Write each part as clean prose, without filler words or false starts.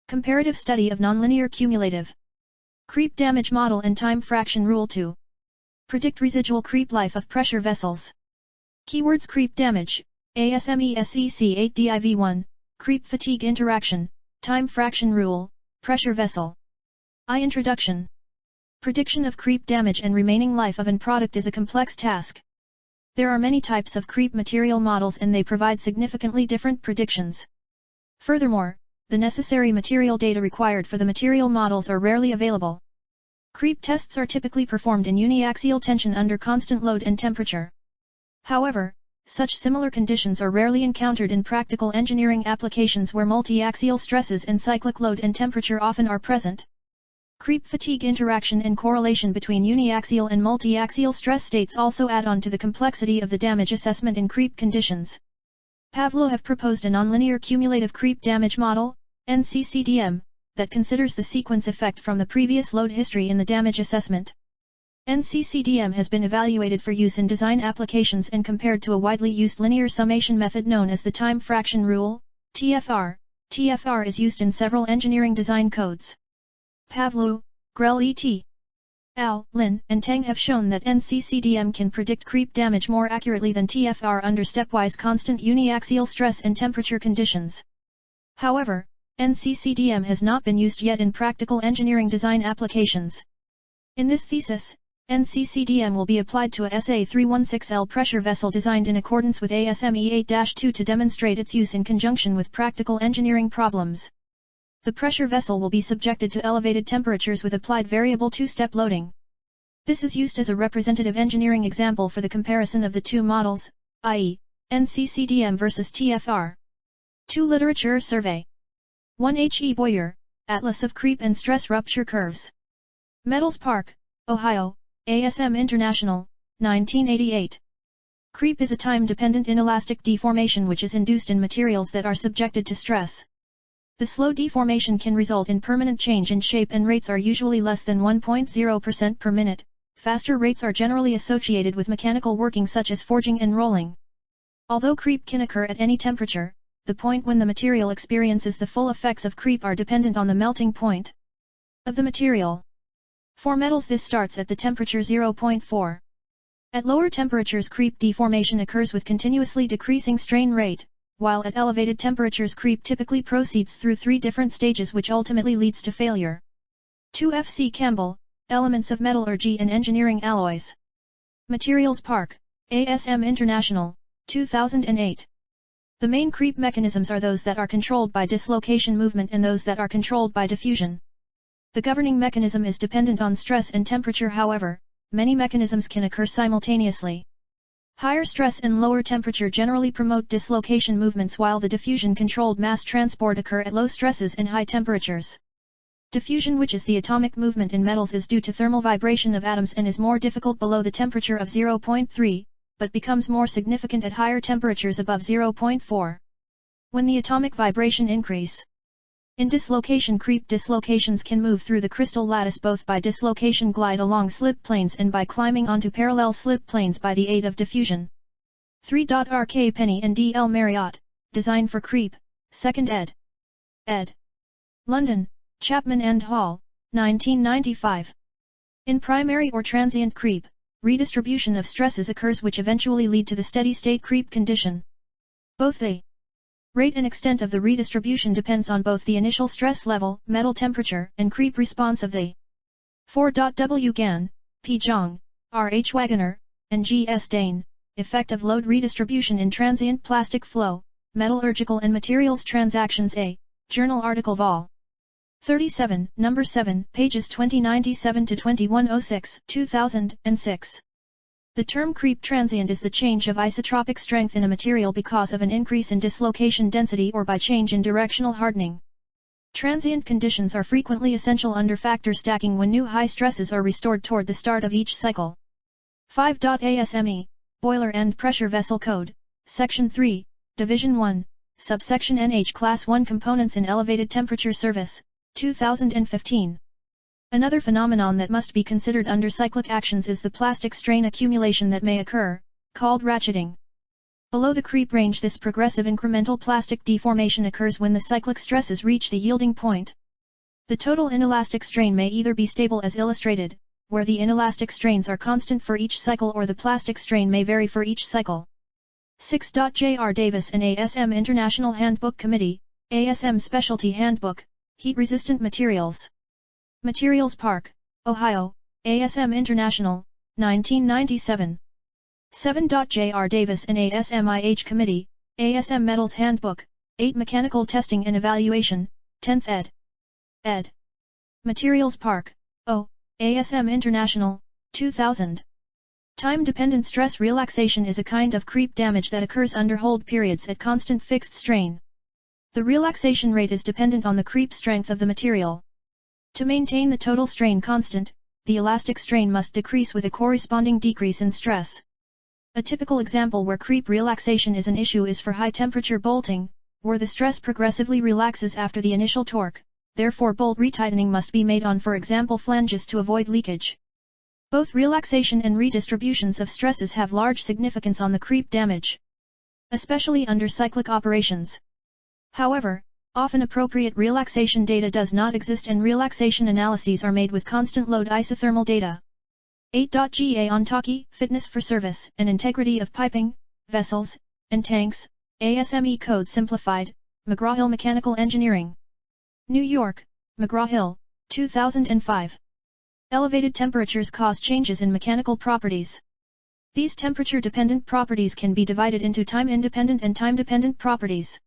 Comparative study of nonlinear cumulative creep damage model and time fraction rule 2. Predict residual creep life of pressure vessels. Keywords: creep damage, ASMESEC8DIV1, creep fatigue interaction, time fraction rule, pressure vessel. Introduction. Prediction of creep damage and remaining life of an product is a complex task. There are many types of creep material models and they provide significantly different predictions. Furthermore, the necessary material data required for the material models are rarely available. Creep tests are typically performed in uniaxial tension under constant load and temperature. However, such similar conditions are rarely encountered in practical engineering applications where multiaxial stresses and cyclic load and temperature often are present. Creep fatigue interaction and correlation between uniaxial and multiaxial stress states also add on to the complexity of the damage assessment in creep conditions. Pavlo have proposed a nonlinear cumulative creep damage model, NCCDM, that considers the sequence effect from the previous load history in the damage assessment. NCCDM has been evaluated for use in design applications and compared to a widely used linear summation method known as the time fraction rule, TFR. TFR is used in several engineering design codes. Pavlo, Ghule et al., Lin, and Tang have shown that NCCDM can predict creep damage more accurately than TFR under stepwise constant uniaxial stress and temperature conditions. However, NCCDM has not been used yet in practical engineering design applications. In this thesis, NCCDM will be applied to a SA316L pressure vessel designed in accordance with ASME 8-2 to demonstrate its use in conjunction with practical engineering problems. The pressure vessel will be subjected to elevated temperatures with applied variable two-step loading. This is used as a representative engineering example for the comparison of the two models, i.e., NCCDM versus TFR. 2. Literature survey. 1. H. E. Boyer, Atlas of Creep and Stress Rupture Curves. Metals Park, Ohio, ASM International, 1988. Creep is a time-dependent inelastic deformation which is induced in materials that are subjected to stress. The slow deformation can result in permanent change in shape and rates are usually less than 1.0% per minute. Faster rates are generally associated with mechanical working such as forging and rolling. Although creep can occur at any temperature, the point when the material experiences the full effects of creep are dependent on the melting point of the material. For metals this starts at the temperature 0.4. At lower temperatures creep deformation occurs with continuously decreasing strain rate, while at elevated temperatures creep typically proceeds through 3 different stages which ultimately leads to failure. 2. F. C. Campbell, Elements of Metallurgy and Engineering Alloys. Materials Park, ASM International, 2008. The main creep mechanisms are those that are controlled by dislocation movement and those that are controlled by diffusion. The governing mechanism is dependent on stress and temperature. However, many mechanisms can occur simultaneously. Higher stress and lower temperature generally promote dislocation movements while the diffusion-controlled mass transport occur at low stresses and high temperatures. Diffusion, which is the atomic movement in metals, is due to thermal vibration of atoms and is more difficult below the temperature of 0.3, but becomes more significant at higher temperatures above 0.4. When the atomic vibration increase in dislocation, creep dislocations can move through the crystal lattice both by dislocation glide along slip planes and by climbing onto parallel slip planes by the aid of diffusion. 3. R. K. Penny and D. L. Marriott, Design for Creep, 2nd ed. London, Chapman and Hall, 1995. In primary or transient creep, redistribution of stresses occurs which eventually lead to the steady-state creep condition. Both the rate and extent of the redistribution depends on both the initial stress level, metal temperature, and creep response of the 4. W. Gan, P. Zhang, R. H. Wagoner, and G. S. Dane, Effect of Load Redistribution in Transient Plastic Flow, Metallurgical and Materials Transactions A, Journal Article Vol. 37, No. 7, pages 2097 to 2106, 2006. The term creep transient is the change of isotropic strength in a material because of an increase in dislocation density or by change in directional hardening. Transient conditions are frequently essential under factor stacking when new high stresses are restored toward the start of each cycle. 5. ASME, Boiler and Pressure Vessel Code, Section 3, Division 1, Subsection NH Class 1 Components in Elevated Temperature Service, 2015. Another phenomenon that must be considered under cyclic actions is the plastic strain accumulation that may occur, called ratcheting. Below the creep range, this progressive incremental plastic deformation occurs when the cyclic stresses reach the yielding point. The total inelastic strain may either be stable as illustrated, where the inelastic strains are constant for each cycle, or the plastic strain may vary for each cycle. 6. J.R. Davis and ASM International Handbook Committee, ASM Specialty Handbook, Heat-Resistant Materials. Materials Park, Ohio, ASM International, 1997. 7. J.R. Davis and ASMIH Committee, ASM Metals Handbook, 8. Mechanical Testing and Evaluation, 10th ed. Ed. Materials Park, O. ASM International, 2000. Time-dependent stress relaxation is a kind of creep damage that occurs under hold periods at constant fixed strain. The relaxation rate is dependent on the creep strength of the material. To maintain the total strain constant, the elastic strain must decrease with a corresponding decrease in stress. A typical example where creep relaxation is an issue is for high-temperature bolting, where the stress progressively relaxes after the initial torque. Therefore bolt retightening must be made on, for example, flanges to avoid leakage. Both relaxation and redistributions of stresses have large significance on the creep damage, especially under cyclic operations. However, often appropriate relaxation data does not exist, and relaxation analyses are made with constant load isothermal data. 8. Ga Ontaki, Fitness for Service and Integrity of Piping, Vessels, and Tanks, ASME Code Simplified, McGraw-Hill Mechanical Engineering. New York, McGraw-Hill, 2005. Elevated temperatures cause changes in mechanical properties. These temperature-dependent properties can be divided into time-independent and time-dependent properties.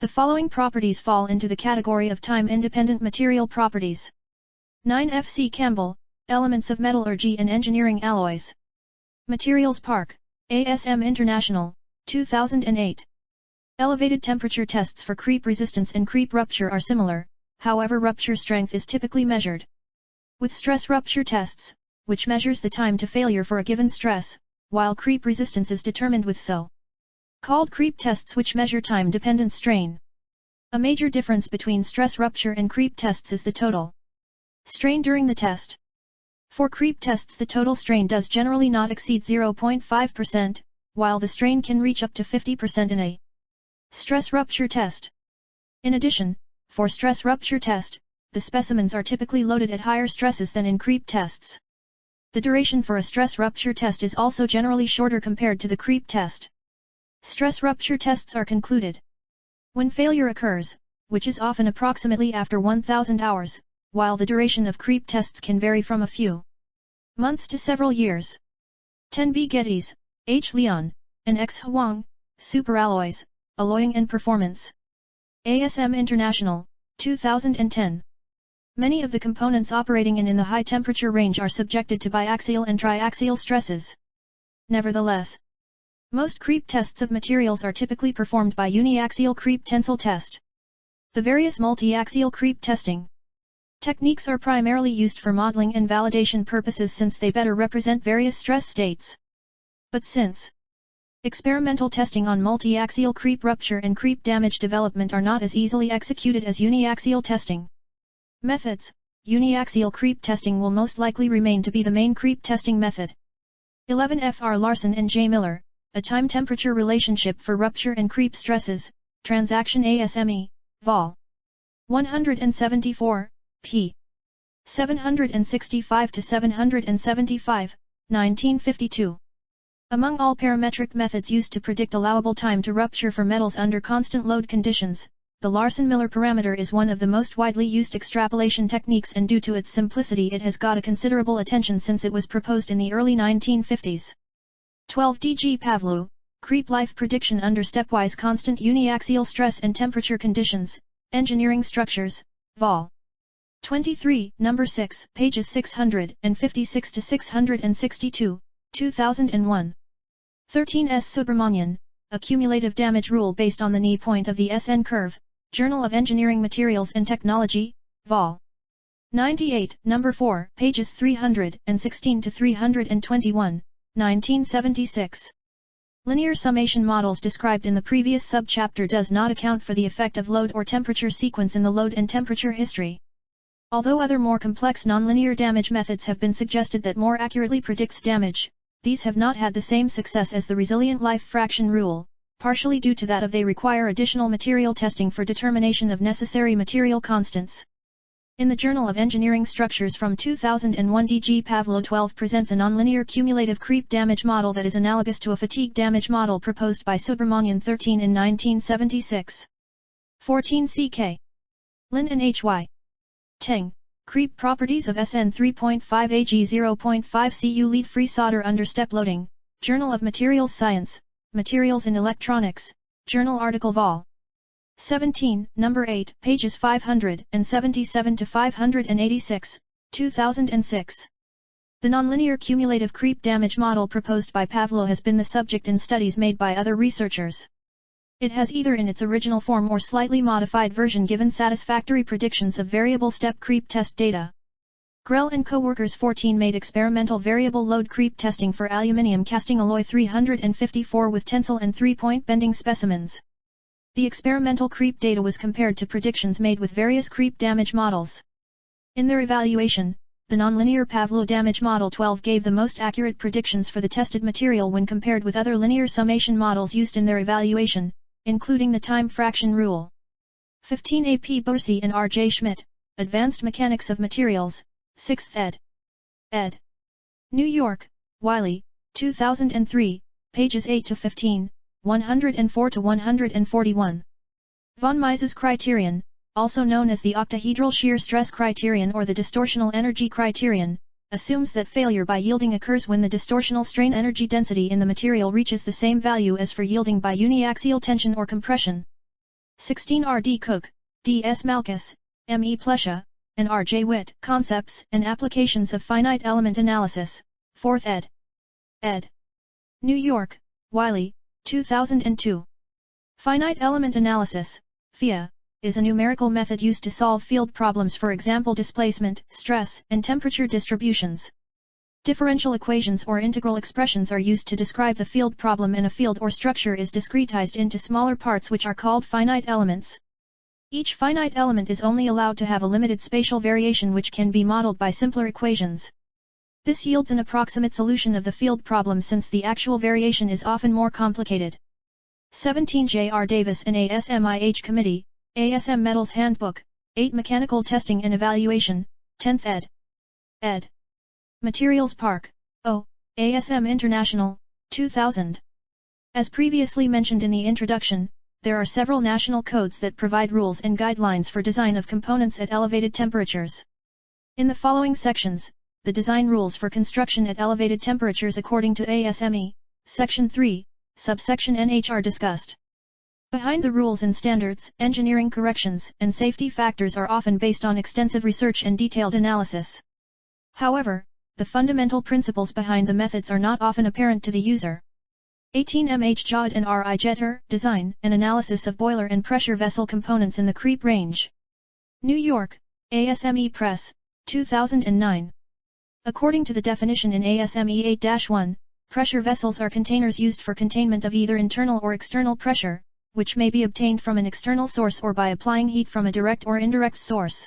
The following properties fall into the category of time-independent material properties. 9. F. C. Campbell, Elements of Metallurgy and Engineering Alloys. Materials Park, ASM International, 2008. Elevated temperature tests for creep resistance and creep rupture are similar, however rupture strength is typically measured with stress rupture tests, which measures the time to failure for a given stress, while creep resistance is determined with so-called creep tests, which measure time-dependent strain. A major difference between stress rupture and creep tests is the total strain during the test. For creep tests, the total strain does generally not exceed 0.5%, while the strain can reach up to 50% in a stress rupture test. In addition, for stress rupture test, the specimens are typically loaded at higher stresses than in creep tests. The duration for a stress rupture test is also generally shorter compared to the creep test. Stress rupture tests are concluded when failure occurs, which is often approximately after 1000 hours, while the duration of creep tests can vary from a few months to several years. 10. B. Geddes, H. Leon, and X. Huang, Superalloys, Alloying and Performance. ASM International, 2010. Many of the components operating in the high temperature range are subjected to biaxial and triaxial stresses. Nevertheless, most creep tests of materials are typically performed by uniaxial creep tensile test. The various multiaxial creep testing techniques are primarily used for modeling and validation purposes, since they better represent various stress states. But since experimental testing on multiaxial creep rupture and creep damage development are not as easily executed as uniaxial testing methods, uniaxial creep testing will most likely remain to be the main creep testing method. 11. F. R. Larson and J. Miller, A Time-Temperature Relationship for Rupture and Creep Stresses, Transaction ASME, Vol. 174, p. 765-775, 1952. Among all parametric methods used to predict allowable time to rupture for metals under constant load conditions, the Larson-Miller parameter is one of the most widely used extrapolation techniques, and due to its simplicity it has got a considerable attention since it was proposed in the early 1950s. 12. D. G. Pavlou, Creep Life Prediction under Stepwise Constant Uniaxial Stress and Temperature Conditions, Engineering Structures, Vol. 23, No. 6, pages 656-662, 2001. 13. S. Subramanian, A Cumulative Damage Rule Based on the Knee Point of the SN Curve, Journal of Engineering Materials and Technology, Vol. 98, No. 4, pages 316-321, 1976. Linear summation models described in the previous subchapter does not account for the effect of load or temperature sequence in the load and temperature history. Although other more complex nonlinear damage methods have been suggested that more accurately predicts damage, these have not had the same success as the resilient life fraction rule, partially due to that of they require additional material testing for determination of necessary material constants. In the Journal of Engineering Structures from 2001, D.G. Pavlo 12 presents a nonlinear cumulative creep damage model that is analogous to a fatigue damage model proposed by Subramanian 13 in 1976. 14 CK. Lin and Hy. Teng. Creep properties of SN 3.5 AG 0.5 Cu lead free solder under step loading, Journal of Materials Science, Materials in Electronics, Journal article Vol. 17, number 8, pages 577 to 586, 2006. The nonlinear cumulative creep damage model proposed by Pavlo has been the subject in studies made by other researchers. It has either in its original form or slightly modified version given satisfactory predictions of variable step creep test data. Grell and co-workers 14 made experimental variable load creep testing for aluminium casting alloy 354 with tensile and 3-point bending specimens. The experimental creep data was compared to predictions made with various creep damage models. In their evaluation, the nonlinear Pavlo damage model 12 gave the most accurate predictions for the tested material when compared with other linear summation models used in their evaluation, including the time fraction rule. 15 A. P. Borsi and R. J. Schmidt, Advanced Mechanics of Materials, 6th ed. Ed. New York, Wiley, 2003, pages 8 to 15. 104 to 141. Von Mises criterion, also known as the octahedral shear stress criterion or the distortional energy criterion, assumes that failure by yielding occurs when the distortional strain energy density in the material reaches the same value as for yielding by uniaxial tension or compression. 16 R. D. Cook, D. S. Malkus, M. E. Plesha, and R. J. Witt, Concepts and Applications of Finite Element Analysis, 4th ed. Ed. New York, Wiley, 2002. Finite element analysis, FEA, is a numerical method used to solve field problems, for example displacement, stress, and temperature distributions. Differential equations or integral expressions are used to describe the field problem, and a field or structure is discretized into smaller parts which are called finite elements. Each finite element is only allowed to have a limited spatial variation which can be modeled by simpler equations. This yields an approximate solution of the field problem since the actual variation is often more complicated. 17 J. R. Davis and ASMIH Committee, ASM Metals Handbook, 8 Mechanical Testing and Evaluation, 10th ed. Ed. Materials Park, O. ASM International, 2000. As previously mentioned in the introduction, there are several national codes that provide rules and guidelines for design of components at elevated temperatures. In the following sections, the design rules for construction at elevated temperatures according to ASME, Section 3, Subsection NH are discussed. Behind the rules and standards, engineering corrections and safety factors are often based on extensive research and detailed analysis. However, the fundamental principles behind the methods are not often apparent to the user. 18 MH JOD and R. IJERT, Design and Analysis of Boiler and Pressure Vessel Components in the Creep Range. New York, ASME Press, 2009. According to the definition in ASME 8-1, pressure vessels are containers used for containment of either internal or external pressure, which may be obtained from an external source or by applying heat from a direct or indirect source.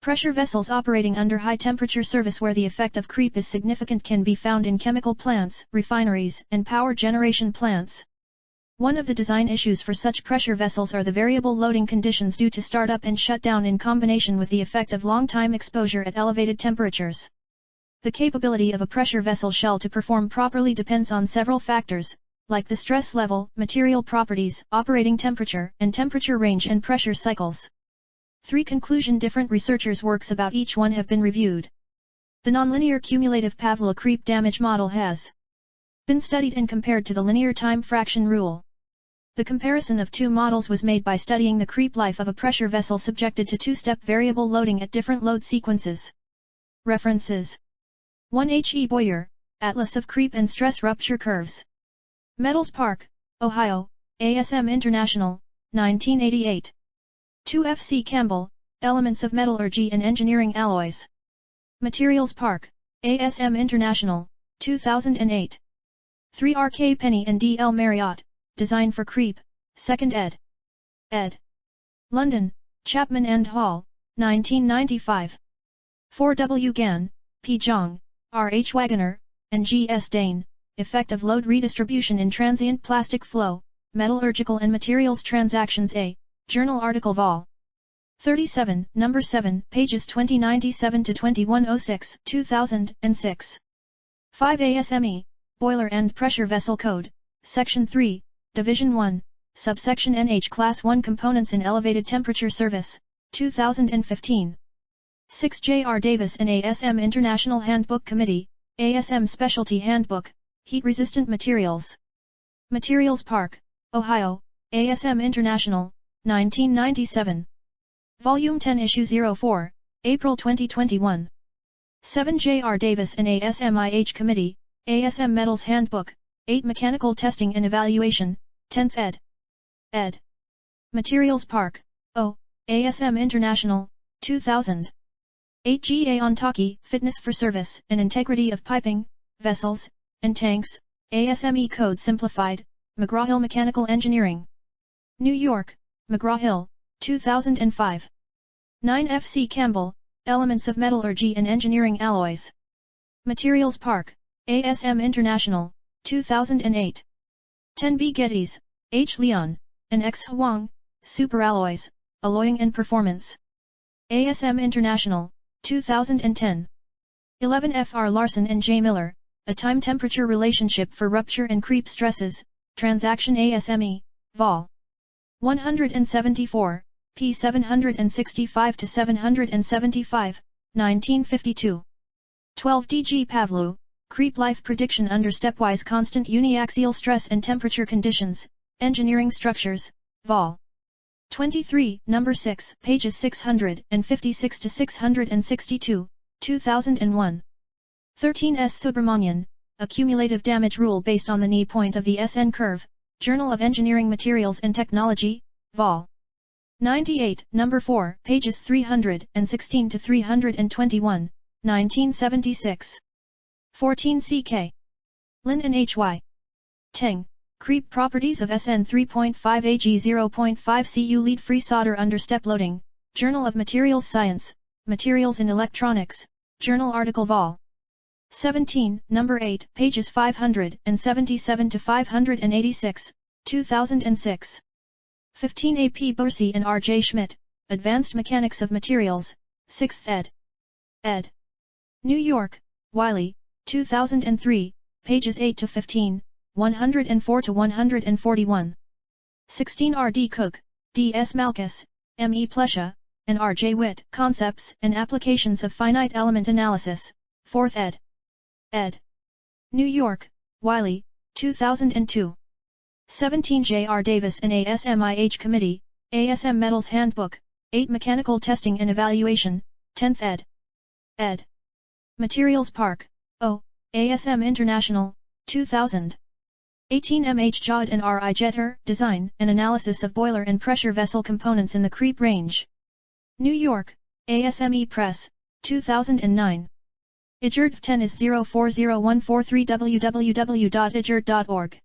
Pressure vessels operating under high temperature service where the effect of creep is significant can be found in chemical plants, refineries, and power generation plants. One of the design issues for such pressure vessels are the variable loading conditions due to startup and shutdown in combination with the effect of long time exposure at elevated temperatures. The capability of a pressure vessel shell to perform properly depends on several factors, like the stress level, material properties, operating temperature, and temperature range and pressure cycles. 3 conclusion different researchers' works about each one have been reviewed. The nonlinear cumulative Pavlo creep damage model has been studied and compared to the linear time fraction rule. The comparison of 2 models was made by studying the creep life of a pressure vessel subjected to 2-step variable loading at different load sequences. References: 1 H. E. Boyer, Atlas of Creep and Stress Rupture Curves. Metals Park, Ohio, ASM International, 1988. 2 F. C. Campbell, Elements of Metallurgy and Engineering Alloys. Materials Park, ASM International, 2008. 3 R. K. Penny and D. L. Marriott, Design for Creep, 2nd ed. Ed. London, Chapman and Hall, 1995. 4 W. Gan, P. Zhang, R. H. Wagoner, and G. S. Dane, Effect of Load Redistribution in Transient Plastic Flow, Metallurgical and Materials Transactions A, Journal Article Vol. 37, Number 7, pages 2097 to 2106, 2006. 5 ASME, Boiler and Pressure Vessel Code, Section 3, Division 1, Subsection NH Class 1 Components in Elevated Temperature Service, 2015. 6 J.R. Davis and ASM International Handbook Committee, ASM Specialty Handbook, Heat-Resistant Materials. Materials Park, Ohio, ASM International, 1997. Volume 10 Issue 04, April 2021. 7 J.R. Davis and ASMIH Committee, ASM Metals Handbook, 8 Mechanical Testing and Evaluation, 10th ed. ed. Materials Park, O, ASM International, 2000. 8 G.A. Ontaki, Fitness for Service and Integrity of Piping, Vessels, and Tanks, ASME Code Simplified, McGraw-Hill Mechanical Engineering. New York, McGraw-Hill, 2005. 9 F. C. Campbell, Elements of Metallurgy and Engineering Alloys. Materials Park, ASM International, 2008. 10 B. Geddes, H. Leon, and X. Huang, Superalloys, Alloying and Performance. ASM International, 2010. 11 F. R. Larson and J. Miller, A Time-Temperature Relationship for Rupture and Creep Stresses, Transaction ASME, Vol. 174, p. 765 to 775, 1952. 12 D. G. Pavlou, Creep Life Prediction Under Stepwise Constant Uniaxial Stress and Temperature Conditions, Engineering Structures, Vol. 23, Number 6, pages 656 to 662, 2001. 13 S. Subramanian, A Cumulative Damage Rule Based on the Knee Point of the SN Curve, Journal of Engineering Materials and Technology, Vol. 98, Number 4, pages 316 to 321, 1976. 14 C.K. Lin and H.Y. Teng, Creep Properties of SN 3.5 AG 0.5 Cu Lead Free Solder Under Step Loading, Journal of Materials Science, Materials in Electronics, Journal Article Vol. 17, Number 8, pages 577 to 586, 2006. 15 A. P. Bursey and R. J. Schmidt, Advanced Mechanics of Materials, 6th ed. ed. New York, Wiley, 2003, pages 8 to 15, 104 to 141. 16 R. D. Cook, D. S. Malkus, M. E. Plesha, and R. J. Witt, Concepts and Applications of Finite Element Analysis, 4th ed. ed. New York, Wiley, 2002. 17 J. R. Davis and ASMIH Committee, ASM Metals Handbook, 8 Mechanical Testing and Evaluation, 10th ed. ed. Materials Park, O, ASM International, 2000. 18 M. H. Jod and R. IJERT, Design and Analysis of Boiler and Pressure Vessel Components in the Creep Range. New York, ASME Press, 2009. IJERT 10 is 040143 www.ijert.org.